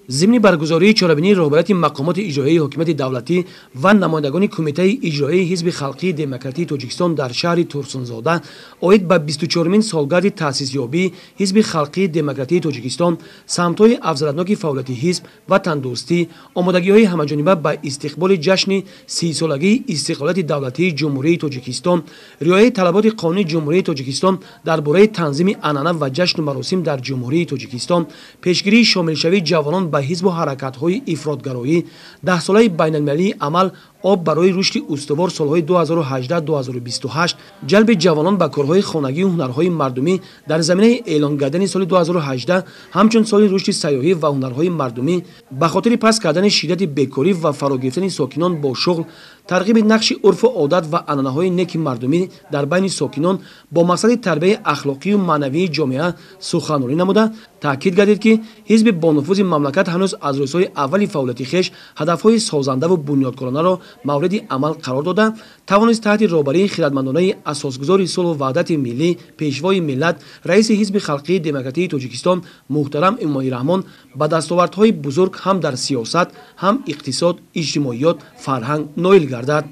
ضمن برگزاری چاره‌بینی رهبری مقامات اجرایی حکومت دولتی و نمایندگان کمیته اجرایی حزب خلقی دموکراتیک تاجیکستان در شهر تورسونزاده اوید به 24مین سالگرد تأسیس یابی حزب خلقی دموکراتیک تاجیکستان سمت‌های افزایش‌یابی فعالیت حزب و تندرستی آمادگی‌های همه‌جانبه به استقبال جشن 30 سالگی استقلالیت دولتی جمهوری تاجیکستان، رعایت طلبات قانونی جمهوری تاجیکستان درباره تنظیم عنعنه و جشن و مراسم در جمهوری تاجیکستان، پیشگیری شامل شوی جوانان به حزب و حرکت‌های افراطگرایی، 10 ساله بین‌المللی عمل آب برای رشد استوار سالهای 2018-2028، جلب جوانان به کارهای خانگی و هنرهای مردمی در زمینه اعلان کردن سال 2018 همچون سال رشد سیاحی و هنرهای مردمی، به خاطر پست کردن شدت بیکاری و فرا گرفتن ساکنان با شغل، ترغیب نقش عرف و عادت و عنعنه‌های نیک مردمی در بین ساکنان با مقصد تربیت اخلاقی و معنوی جامعه سخنرانی نموده تاکید گردید که حزب با نفوذ مملکت هنوز از روزهای اولی فعالیت خویش هدف‌های سازنده و بنیادگذارانه را مورد عمل قرار داده توانست تحت رهبری خردمندانه اساسگذار صلح و وحدت ملی پیشوای ملت رئیس حزب خلقی دموکراتیک تاجیکستان محترم امامی رحمان با دستاوردهای بزرگ هم در سیاست، هم اقتصاد، اجتماعیات، فرهنگ نائل گردد.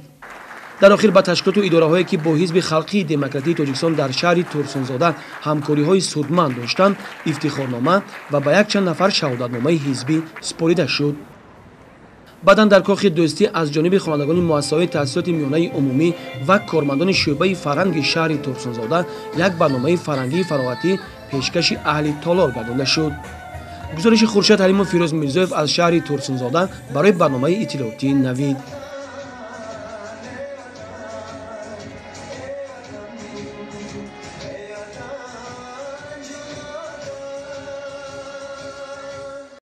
در آخر با تشکیلات و اداره‌هایی که با حزب خلقی دموکراتیک تاجیکستان در شهر تورسونزاده همکاری‌های سودمند داشتند، افتخارنامه و با یک چند نفر شهادتنامه حزبی سپرده شد. بعداً در کاخ دوستی از جانب خوانندگان مؤسسه‌های تأسیسات میانه عمومی و کارمندان شعبه فرهنگ شهر تورسونزاده یک برنامه فرهنگی فراغتی پیشکش اهل تالار گردانده شد. گزارش خورشید حلیم و فیروز میرزایف از شهر تورسونزاده برای برنامه اطلاعاتی نوید.